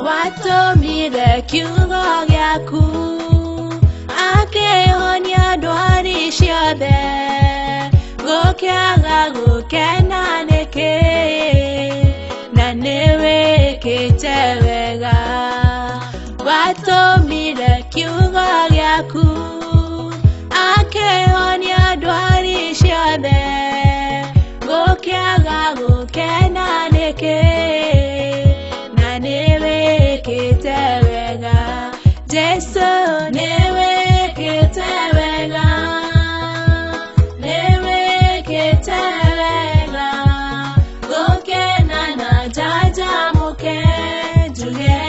watomire kiugo gĩaku akĩhonia ndwari ciothe gũkĩaga gũkena nĩkĩ na nĩwĩkĩte wega watomire kiugo gĩaku akĩhonia ndwari ciothe gũkĩaga gũkena nĩkĩ na nĩwĩkĩte wega Jesu nĩwĩkĩte wega nĩwĩkĩte wega gũkena na njanjamũke njuge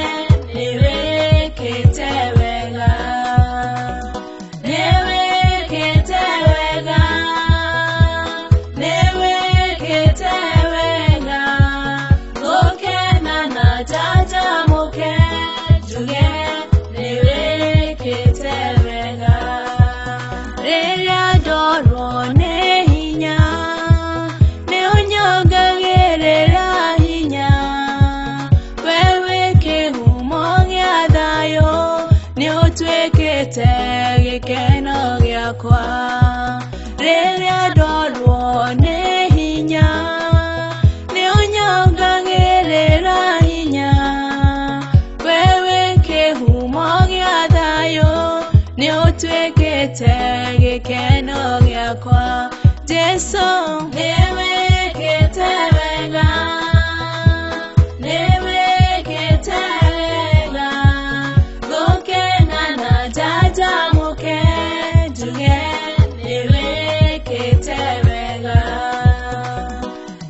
nĩwĩkĩte wega nĩwĩkĩte wega nĩwĩkĩte wega gũkena na njanjamũke njuge nĩwĩkĩte wega rĩrĩa ndorwo nĩ hinya nĩũnyongagĩrĩra hinya we wĩ kĩhumo gĩa thayũ nĩũtuĩkĩte gĩkeno gĩakwa rĩrĩa ndorwo nĩ hinya nĩũnyongagĩrĩra hinya we wĩ kĩhumo gĩa thayũ nĩũtuĩkĩte gĩkeno gĩakwa Jesu nĩwĩkĩte wega nĩwĩkĩte wega gũkena na njanjamũke njuge nĩwĩkĩte wega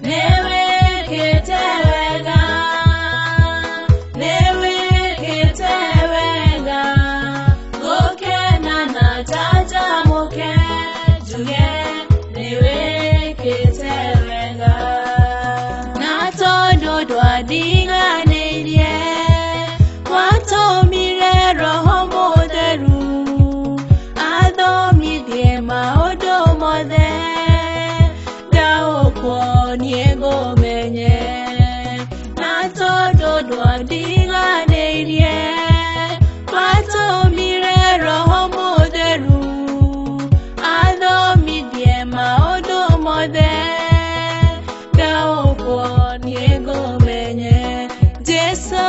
nĩwĩkĩte wega nĩwĩkĩte wega gũkena na njanjamũke njuge nĩwĩkĩte wega na tondũ ndwandiganĩirie watũmire Roho Mũtheru athomithie maũndũ mothe ndaũkuonie ngũmenye na tondũ ndwandiganĩirie watũmire Roho Mũtheru athomithie maũndũ mothe ndaũkuonie ngũmenye Jesu